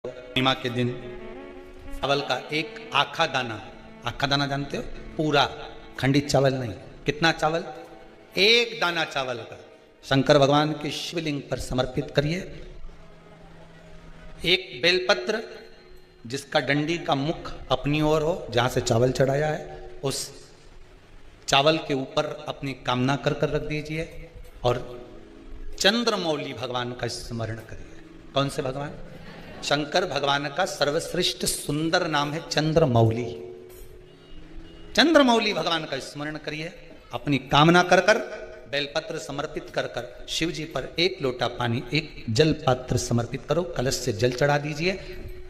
पूर्णिमा के दिन चावल का एक आखा दाना जानते हो, पूरा खंडित चावल नहीं, कितना चावल, एक दाना चावल का शंकर भगवान के शिवलिंग पर समर्पित करिए। एक बेलपत्र जिसका डंडी का मुख अपनी ओर हो, जहां से चावल चढ़ाया है, उस चावल के ऊपर अपनी कामना कर कर रख दीजिए और चंद्रमौली भगवान का स्मरण करिए। कौन से भगवान? शंकर भगवान का सर्वश्रेष्ठ सुंदर नाम है चंद्रमौली। चंद्रमौली भगवान का स्मरण करिए, अपनी कामना कर कर बेलपत्र समर्पित कर कर शिव जी पर एक लोटा पानी, एक जल पात्र समर्पित करो, कलश से जल चढ़ा दीजिए,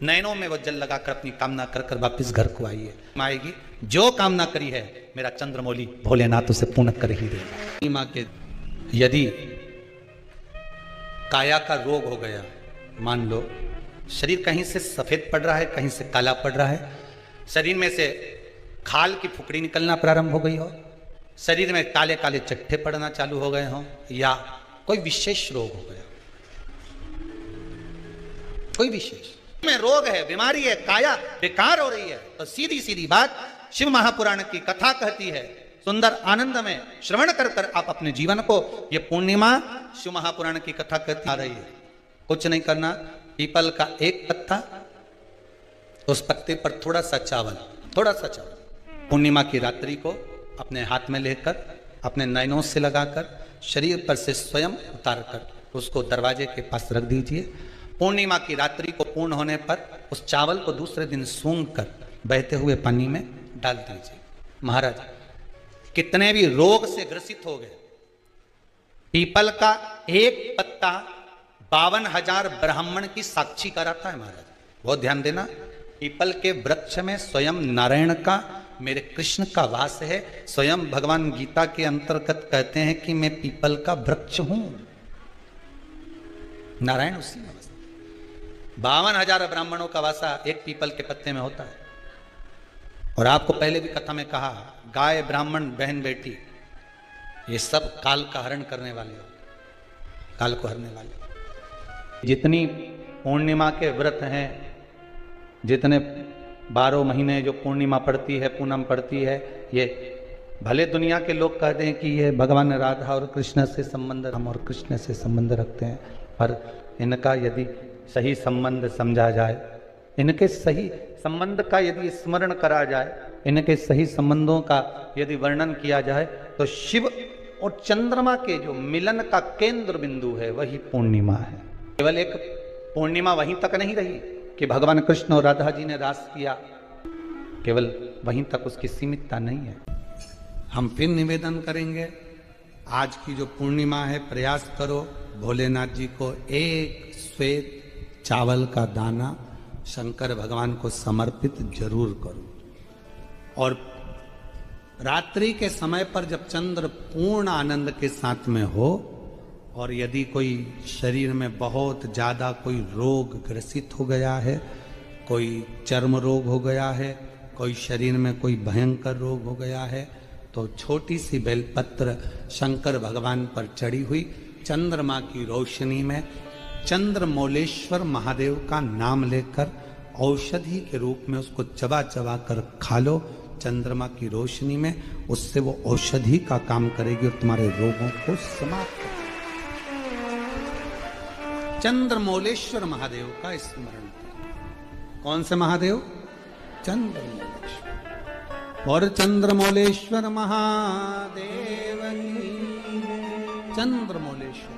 नयनों में वो जल लगाकर अपनी कामना कर कर वापिस घर को आइए। आएगी जो कामना करी है मेरा चंद्रमौली भोलेनाथ उसे पूर्ण कर ही देगा। माँ के यदि काया का रोग हो गया, मान लो शरीर कहीं से सफेद पड़ रहा है, कहीं से काला पड़ रहा है, शरीर में से खाल की फुकड़ी निकलना प्रारंभ हो गई हो, शरीर में काले काले चट्टे पड़ना चालू हो गए हों, या कोई विशेष रोग हो गया, कोई विशेष में रोग है, बीमारी है, काया बेकार हो रही है, तो सीधी सीधी बात शिव महापुराण की कथा कहती है, सुंदर आनंद में श्रवण कर कर आप अपने जीवन को, ये पूर्णिमा शिव महापुराण की कथा कहती आ रही है। कुछ नहीं करना, पीपल का एक पत्ता, उस पत्ते पर थोड़ा सा चावल, पूर्णिमा की रात्रि को अपने हाथ में लेकर अपने नयनों से लगाकर शरीर पर से स्वयं उतार कर उसको दरवाजे के पास रख दीजिए। पूर्णिमा की रात्रि को पूर्ण होने पर उस चावल को दूसरे दिन सूंघ कर बहते हुए पानी में डाल दीजिए। महाराज कितने भी रोग से ग्रसित हो गए, पीपल का एक पत्ता 52,000 ब्राह्मण की साक्षी कराता है। महाराज बहुत ध्यान देना, पीपल के वृक्ष में स्वयं नारायण का, मेरे कृष्ण का वास है। स्वयं भगवान गीता के अंतर्गत कहते हैं कि मैं पीपल का वृक्ष हूं, नारायण उसी में वास। 52,000 ब्राह्मणों का वासा एक पीपल के पत्ते में होता है। और आपको पहले भी कथा में कहा, गाय ब्राह्मण बहन बेटी ये सब काल का हरण करने वाले हो, काल को हरने वाले। जितनी पूर्णिमा के व्रत हैं, जितने 12 महीने जो पूर्णिमा पड़ती है, पूनम पड़ती है, ये भले दुनिया के लोग कहते हैं कि ये भगवान राधा और कृष्ण से संबंध, हम और कृष्ण से संबंध रखते हैं, पर इनका यदि सही संबंध समझा जाए, इनके सही संबंध का यदि स्मरण करा जाए, इनके सही संबंधों का यदि वर्णन किया जाए, तो शिव और चंद्रमा के जो मिलन का केंद्र बिंदु है वही पूर्णिमा है। केवल एक पूर्णिमा वहीं तक नहीं रही कि भगवान कृष्ण और राधा जी ने रास किया, केवल वहीं तक उसकी सीमितता नहीं है। हम फिर निवेदन करेंगे, आज की जो पूर्णिमा है, प्रयास करो भोलेनाथ जी को एक श्वेत चावल का दाना शंकर भगवान को समर्पित जरूर करो। और रात्रि के समय पर जब चंद्र पूर्ण आनंद के साथ में हो, और यदि कोई शरीर में बहुत ज़्यादा कोई रोग ग्रसित हो गया है, कोई चर्म रोग हो गया है, कोई शरीर में कोई भयंकर रोग हो गया है, तो छोटी सी बेलपत्र शंकर भगवान पर चढ़ी हुई चंद्रमा की रोशनी में चंद्रमौलेश्वर महादेव का नाम लेकर औषधि के रूप में उसको चबा चबा कर खा लो। चंद्रमा की रोशनी में उससे वो औषधि का काम करेगी और तुम्हारे रोगों को समाप्त करेगी। चंद्रमौलेश्वर महादेव का स्मरण करें। कौन से महादेव? चंद्रमौलेश्वर। और चंद्रमौलेश्वर महादेव की, चंद्रमौलेश्वर।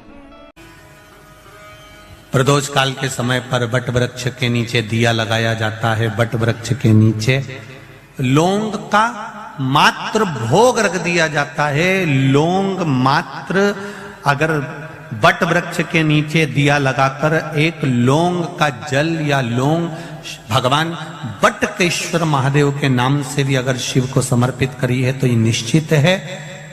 प्रदोष काल के समय पर वट वृक्ष के नीचे दिया लगाया जाता है। वट वृक्ष के नीचे लौंग का मात्र भोग रख दिया जाता है। लौंग मात्र, अगर वट वृक्ष के नीचे दिया लगाकर एक लौंग का जल या लौंग भगवान वटकेश्वर महादेव के नाम से भी अगर शिव को समर्पित करी है, तो ये निश्चित है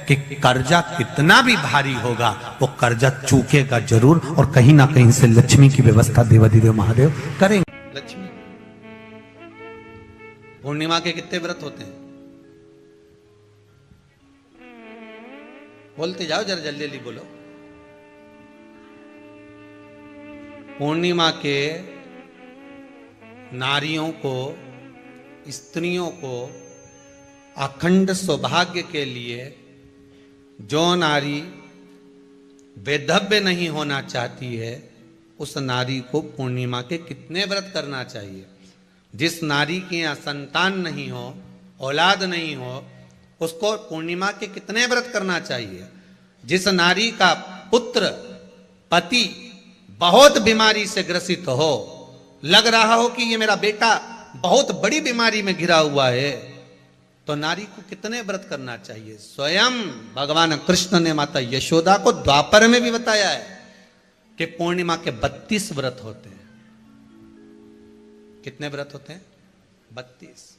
कि कर्जा कितना भी भारी होगा वो कर्जा चूकेगा जरूर, और कहीं ना कहीं से लक्ष्मी की व्यवस्था देवाधिदेव महादेव करेंगे। लक्ष्मी। पूर्णिमा के कितने व्रत होते हैं? बोलते जाओ, जरा जल्दी जल्दी बोलो। पूर्णिमा के नारियों को, स्त्रियों को अखंड सौभाग्य के लिए जो नारी वैधव्य नहीं होना चाहती है, उस नारी को पूर्णिमा के कितने व्रत करना चाहिए। जिस नारी के यहाँ संतान नहीं हो, औलाद नहीं हो, उसको पूर्णिमा के कितने व्रत करना चाहिए। जिस नारी का पुत्र, पति बहुत बीमारी से ग्रसित हो, लग रहा हो कि ये मेरा बेटा बहुत बड़ी बीमारी में घिरा हुआ है, तो नारी को कितने व्रत करना चाहिए। स्वयं भगवान कृष्ण ने माता यशोदा को द्वापर में भी बताया है कि पूर्णिमा के 32 व्रत होते हैं। कितने व्रत होते हैं? 32।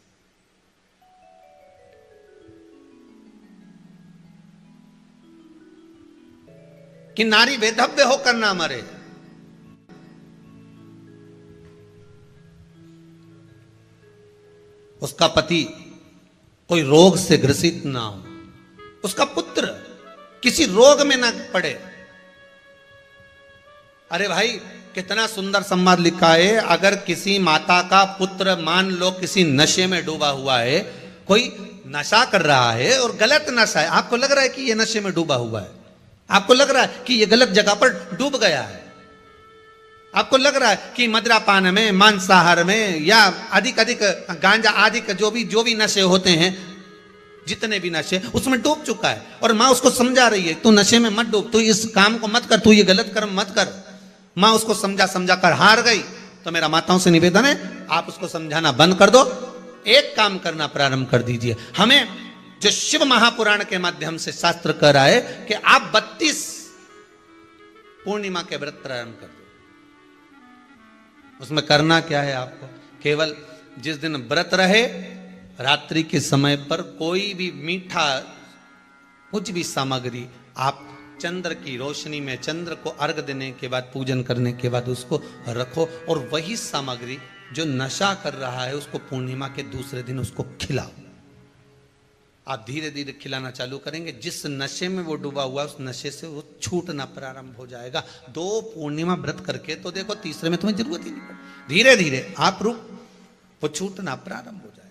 कि नारी वैधव्य होकर ना मरे। उसका पति कोई रोग से ग्रसित ना हो, उसका पुत्र किसी रोग में ना पड़े। अरे भाई, कितना सुंदर संवाद लिखा है। अगर किसी माता का पुत्र मान लो किसी नशे में डूबा हुआ है, कोई नशा कर रहा है और गलत नशा है, आपको लग रहा है कि यह नशे में डूबा हुआ है, आपको लग रहा है कि यह गलत जगह पर डूब गया है, आपको लग रहा है कि मदिरापान में, मांसाहार में या अधिक गांजा आदि का जो भी नशे होते हैं, जितने भी नशे, उसमें डूब चुका है। और माँ उसको समझा रही है, तू नशे में मत डूब, तू इस काम को मत कर, तू ये गलत कर्म मत कर। माँ उसको समझा कर हार गई। तो मेरा माताओं से निवेदन है, आप उसको समझाना बंद कर दो, एक काम करना प्रारंभ कर दीजिए। हमें जो शिव महापुराण के माध्यम से शास्त्र कह रहा है कि आप 32 पूर्णिमा के व्रत प्रारंभ कर दो। उसमें करना क्या है आपको? केवल जिस दिन व्रत रहे, रात्रि के समय पर कोई भी मीठा, कुछ भी सामग्री आप चंद्र की रोशनी में, चंद्र को अर्घ देने के बाद, पूजन करने के बाद उसको रखो, और वही सामग्री जो नशा कर रहा है उसको पूर्णिमा के दूसरे दिन उसको खिलाओ। आप धीरे धीरे खिलाना चालू करेंगे, जिस नशे में वो डूबा हुआ उस नशे से वो छूटना प्रारंभ हो जाएगा। 2 पूर्णिमा व्रत करके तो देखो, तीसरे में तुम्हें जरूरत ही नहीं पड़ेगी। धीरे धीरे आप वो छूटना प्रारंभ हो जाएगा।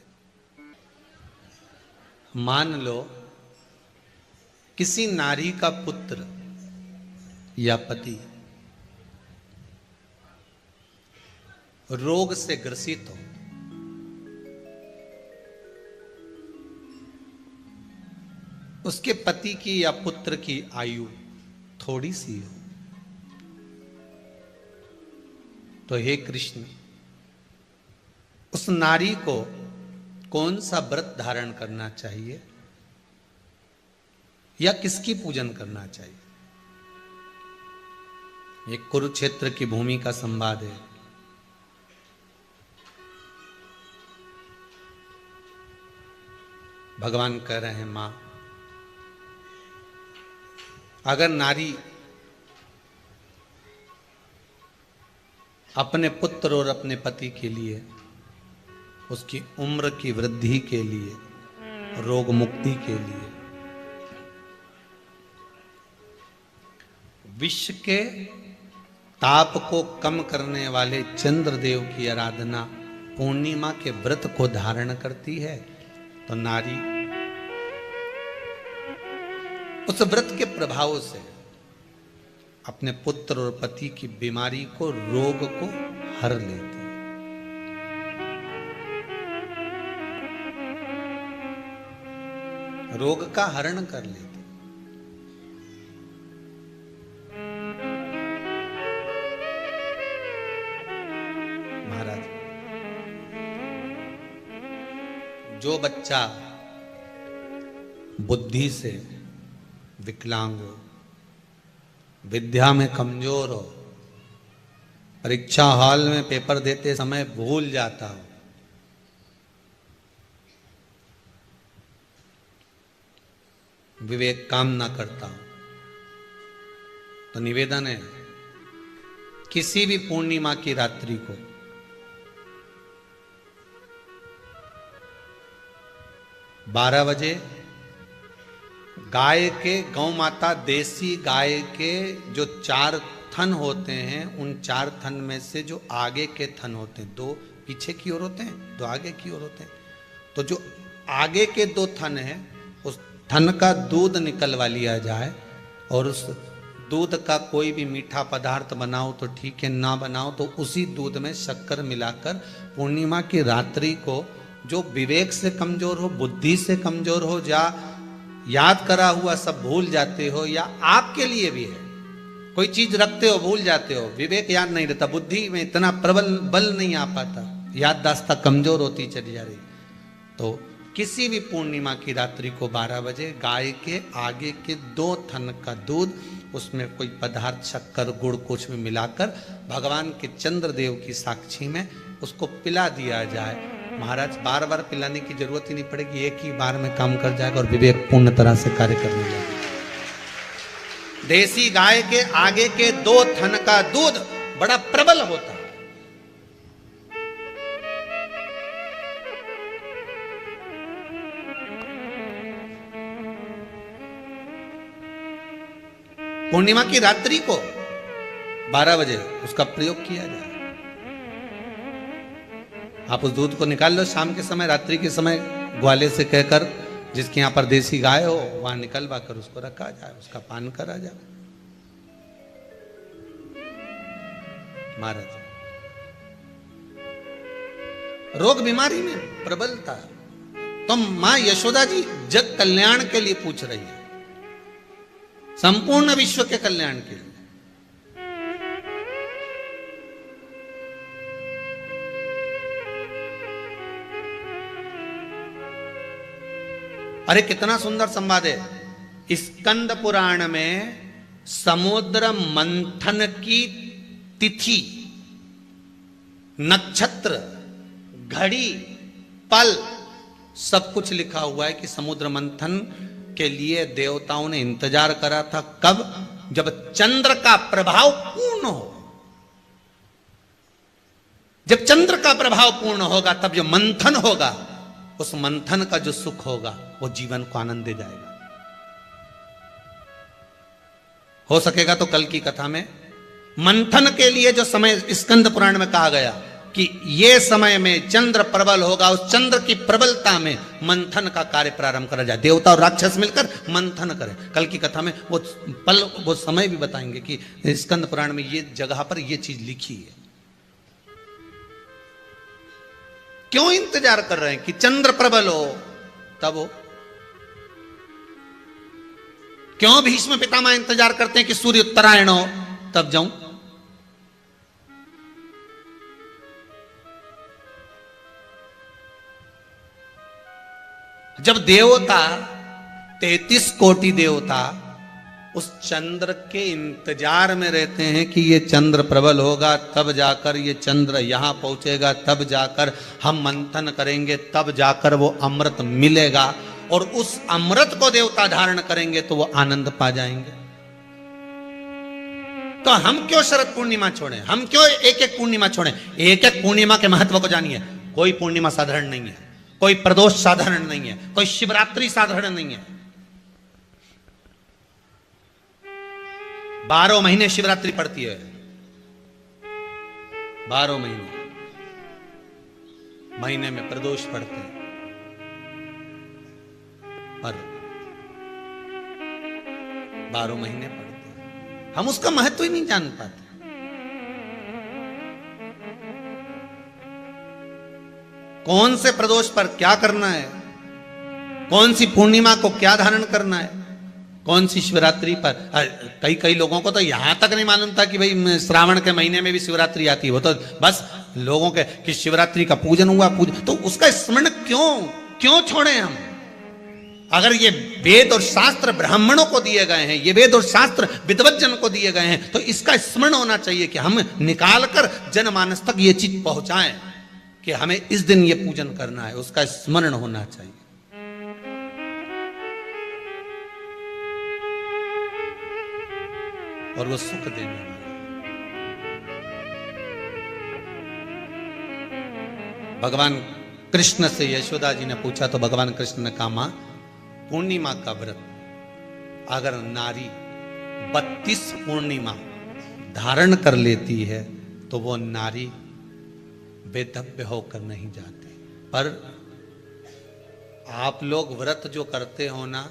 मान लो किसी नारी का पुत्र या पति रोग से ग्रसित हो, उसके पति की या पुत्र की आयु थोड़ी सी हो, तो हे कृष्ण, उस नारी को कौन सा व्रत धारण करना चाहिए या किसकी पूजन करना चाहिए? ये कुरुक्षेत्र की भूमि का संवाद है। भगवान कह रहे हैं, मां, अगर नारी अपने पुत्र और अपने पति के लिए, उसकी उम्र की वृद्धि के लिए, रोग मुक्ति के लिए, विश्व के ताप को कम करने वाले चंद्रदेव की आराधना पूर्णिमा के व्रत को धारण करती है, तो नारी उस व्रत के प्रभाव से अपने पुत्र और पति की बीमारी को, रोग को हर लेती है। रोग का हरण कर लेती। महाराज, जो बच्चा बुद्धि से विकलांग हो, विद्या में कमजोर हो, परीक्षा हॉल में पेपर देते समय भूल जाता हो, विवेक काम ना करता हो, तो निवेदन है, किसी भी पूर्णिमा की रात्रि को बारह बजे गाय के, गौ माता देसी गाय के जो 4 थन होते हैं, उन 4 थन में से जो आगे के थन होते हैं, 2 पीछे की ओर होते हैं, 2 आगे की ओर होते हैं। तो जो आगे के 2 थन हैं, उस थन का दूध निकलवा लिया जाए और उस दूध का कोई भी मीठा पदार्थ बनाओ तो ठीक है, ना बनाओ तो उसी दूध में शक्कर मिलाकर पूर्णिमा की रात्रि को, जो विवेक से कमजोर हो, बुद्धि से कमजोर हो, या याद करा हुआ सब भूल जाते हो, या आपके लिए भी है कोई चीज रखते हो भूल जाते हो, विवेक याद नहीं रहता, बुद्धि में इतना प्रबल बल नहीं आ पाता, याददाश्त कमजोर होती चली जा रही, तो किसी भी पूर्णिमा की रात्रि को 12 बजे गाय के आगे के 2 थन का दूध, उसमें कोई पदार्थ शक्कर गुड़ कुछ भी मिलाकर भगवान के चंद्रदेव की साक्षी में उसको पिला दिया जाए। महाराज बार बार पिलाने की जरूरत ही नहीं पड़ेगी, एक ही बार में काम कर जाएगा और विवेक पूर्ण तरह से कार्य करने लगेगा। देसी गाय के आगे के 2 थन का दूध बड़ा प्रबल होता है। पूर्णिमा की रात्रि को 12 बजे उसका प्रयोग किया जाए। आप उस दूध को निकाल लो शाम के समय, रात्रि के समय ग्वाले से कहकर, जिसके यहां पर देसी गाय हो वहां निकलवा कर उसको रखा जाए, उसका पान करा जाए। महाराज रोग बीमारी में प्रबलता, तो मां यशोदा जी जग कल्याण के लिए पूछ रही है, संपूर्ण विश्व के कल्याण के लिए। अरे कितना सुंदर संवाद है। स्कंद पुराण में समुद्र मंथन की तिथि, नक्षत्र, घड़ी, पल सब कुछ लिखा हुआ है कि समुद्र मंथन के लिए देवताओं ने इंतजार करा था। कब? जब चंद्र का प्रभाव पूर्ण हो। जब चंद्र का प्रभाव पूर्ण होगा तब जो मंथन होगा, उस मंथन का जो सुख होगा वो जीवन को आनंद दे जाएगा। हो सकेगा तो कल की कथा में मंथन के लिए जो समय स्कंद पुराण में कहा गया कि ये समय में चंद्र प्रबल होगा, उस चंद्र की प्रबलता में मंथन का कार्य प्रारंभ करा जाए। देवता और राक्षस मिलकर मंथन करें। कल की कथा में वो पल, वो समय भी बताएंगे कि स्कंद पुराण में ये जगह पर ये चीज लिखी है। क्यों इंतजार कर रहे हैं कि चंद्र प्रबल हो तब हो? क्यों भीष्म पितामह इंतजार करते हैं कि सूर्य उत्तरायण हो तब जाऊं? जब देवता 33 कोटि देवता उस चंद्र के इंतजार में रहते हैं कि ये चंद्र प्रबल होगा तब जाकर ये चंद्र यहां पहुंचेगा, तब जाकर हम मंथन करेंगे, तब जाकर वो अमृत मिलेगा और उस अमृत को देवता धारण करेंगे तो वो आनंद पा जाएंगे। तो हम क्यों शरद पूर्णिमा छोड़ें? हम क्यों एक एक पूर्णिमा छोड़ें? एक एक पूर्णिमा के महत्व को जानिए। कोई पूर्णिमा साधारण नहीं है, कोई प्रदोष साधारण नहीं है, कोई शिवरात्रि साधारण नहीं है। 12 महीने शिवरात्रि पड़ती है, 12 महीने में प्रदोष पड़ते हैं, पर 12 महीने पड़ते हैं। हम उसका महत्व ही नहीं जान पाते। कौन से प्रदोष पर क्या करना है, कौन सी पूर्णिमा को क्या धारण करना है, कौन सी शिवरात्रि पर। कई लोगों को तो यहां तक नहीं मालूम था कि भाई श्रावण के महीने में भी शिवरात्रि आती है। वो तो बस लोगों के कि शिवरात्रि का पूजन हुआ, तो उसका स्मरण क्यों छोड़े हम? अगर ये वेद और शास्त्र ब्राह्मणों को दिए गए हैं, ये वेद और शास्त्र विद्वज्जन को दिए गए हैं, तो इसका स्मरण होना चाहिए कि हम निकालकर जनमानस तक ये चीज पहुंचाएं कि हमें इस दिन ये पूजन करना है। उसका स्मरण होना चाहिए। और वो सुख देने वाला। भगवान कृष्ण से यशोदा जी ने पूछा तो भगवान कृष्ण ने कहा, मां पूर्णिमा का व्रत अगर नारी 32 पूर्णिमा धारण कर लेती है तो वो नारी बेधव्य होकर नहीं जाती। पर आप लोग व्रत जो करते हो ना,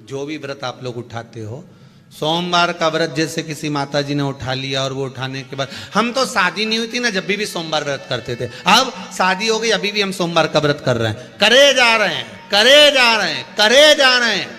जो भी व्रत आप लोग उठाते हो, सोमवार का व्रत जैसे किसी माता जी ने उठा लिया और वो उठाने के बाद, हम तो शादी नहीं हुई थी ना जब भी सोमवार व्रत करते थे, अब शादी हो गई अभी भी हम सोमवार का व्रत कर रहे हैं, करे जा रहे हैं, करे जा रहे हैं, करे जा रहे हैं,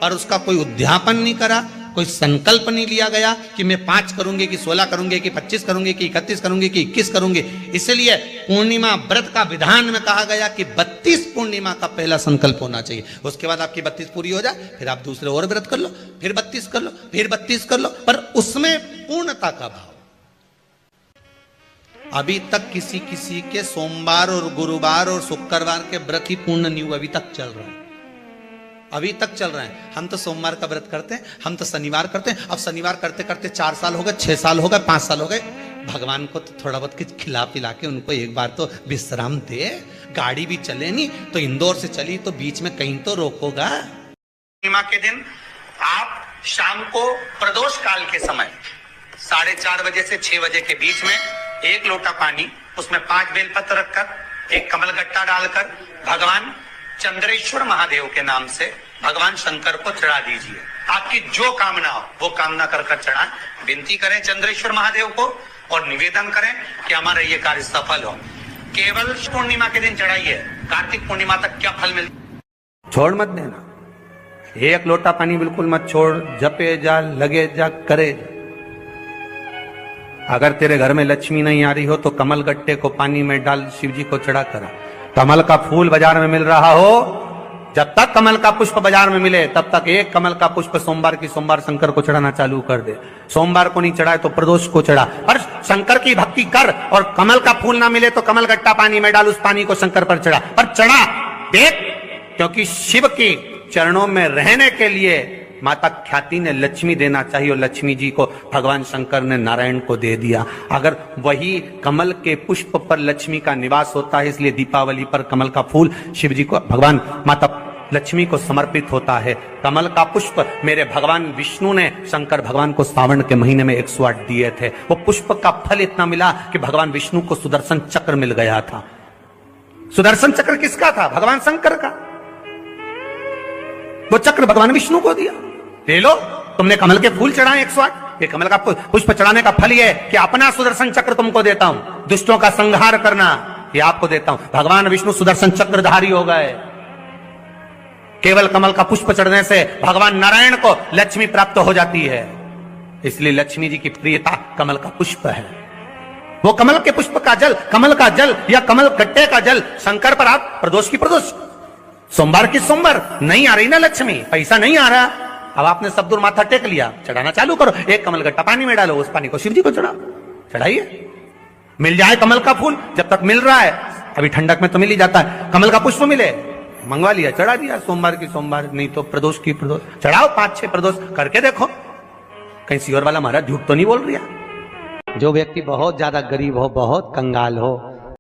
पर उसका कोई उद्यापन नहीं करा, कोई संकल्प नहीं लिया गया कि मैं 5 करूंगी कि 16 करूंगी कि 25 करूंगी कि 31 करूंगी कि 21 करूंगी। इसलिए पूर्णिमा व्रत का विधान में कहा गया कि 32 पूर्णिमा का पहला संकल्प होना चाहिए। उसके बाद आपकी 32 पूरी हो जाए, फिर आप दूसरे और व्रत कर लो, फिर 32 कर लो, फिर 32 कर लो, पर उसमें पूर्णता का भाव। अभी तक किसी किसी के सोमवार और गुरुवार और शुक्रवार के व्रत ही पूर्ण नहीं हुए, अभी तक चल रहा है, अभी तक चल रहे हैं। हम तो सोमवार का व्रत करते हैं, हम तो शनिवार करते हैं, अब शनिवार करते करते 4 साल हो गए, 6 साल हो गए, 5 साल हो गए। भगवान को तो थोड़ा बहुत कुछ खिला पिला के उनको एक बार तो विश्राम दे। गाड़ी भी चले नहीं तो इंदौर से चली तो बीच में कहीं तो रोकोगा। पूर्णिमा के दिन आप शाम को प्रदोष काल के समय 4:30 बजे से 6 बजे के बीच में 1 लोटा पानी, उसमें 5 बेलपत्र रखकर, 1 कमलगट्टा डालकर भगवान चंद्रेश्वर महादेव के नाम से भगवान शंकर को चढ़ा दीजिए। आपकी जो कामना हो वो कामना कर चढ़ाएं, विनती करें चंद्रेश्वर महादेव को और निवेदन करें कि हमारा ये कार्य सफल हो। केवल पूर्णिमा के दिन चढ़ाइए, कार्तिक पूर्णिमा तक क्या फल मिलता छोड़ मत देना। 1 लोटा पानी बिल्कुल मत छोड़, जपे जा, लगे जा, करे जा। अगर तेरे घर में लक्ष्मी नहीं आ रही हो तो कमल गट्टे को पानी में डाल शिव जी को चढ़ा करा। कमल का फूल बाजार में मिल रहा हो, जब तक कमल का पुष्प बाजार में मिले तब तक 1 कमल का पुष्प सोमवार की सोमवार शंकर को चढ़ाना चालू कर दे। सोमवार को नहीं चढ़ाए तो प्रदोष को चढ़ा, पर शंकर की भक्ति कर। और कमल का फूल ना मिले तो कमल गट्टा पानी में डाल, उस पानी को शंकर पर चढ़ा, पर चढ़ा देख, क्योंकि शिव के चरणों में रहने के लिए माता ख्याति ने लक्ष्मी देना चाहिए और लक्ष्मी जी को भगवान शंकर ने नारायण को दे दिया। अगर वही कमल के पुष्प पर लक्ष्मी का निवास होता है, इसलिए दीपावली पर कमल का फूल शिव जी को, भगवान माता लक्ष्मी को समर्पित होता है। कमल का पुष्प मेरे भगवान विष्णु ने शंकर भगवान को सावन के महीने में 108 दिए थे। वो पुष्प का फल इतना मिला कि भगवान विष्णु को सुदर्शन चक्र मिल गया था। सुदर्शन चक्र किसका था? भगवान शंकर का। वो चक्र भगवान विष्णु को दिया। ले लो, तुमने कमल के फूल चढ़ाए 108, ये कमल का पुष्प चढ़ाने का फल ये कि अपना सुदर्शन चक्र तुमको देता हूं, दुष्टों का संहार करना ये आपको देता हूं। भगवान विष्णु सुदर्शन चक्रधारी हो गए। केवल कमल का पुष्प चढ़ने से भगवान नारायण को लक्ष्मी प्राप्त हो जाती है, इसलिए लक्ष्मी जी की प्रियता कमल का पुष्प है। वो कमल के पुष्प का जल, कमल का जल या कमल गट्टे का जल शंकर पर आप प्रदोष की प्रदोष, सोमवार की सोमवार। नहीं आ रही ना लक्ष्मी, पैसा नहीं आ रहा, अब आपने सब दूर माथा टेक लिया, चढ़ाना चालू करो। 1 कमल गट्टा पानी में डालो, उस पानी को शिव जी को चढ़ाओ, चढ़ाइए। मिल जाए कमल का फूल, जब तक मिल रहा है, अभी ठंडक में तो मिल ही जाता है। कमल का पुष्प मिले, मंगवा लिया, चढ़ा दिया, सोमवार की सोमवार, नहीं तो प्रदोष की प्रदोष चढ़ाओ। 5-6 प्रदोष करके देखो, कहीं सियोर वाला महाराज झूठ तो नहीं बोल रहा। जो व्यक्ति बहुत ज्यादा गरीब हो, बहुत कंगाल हो,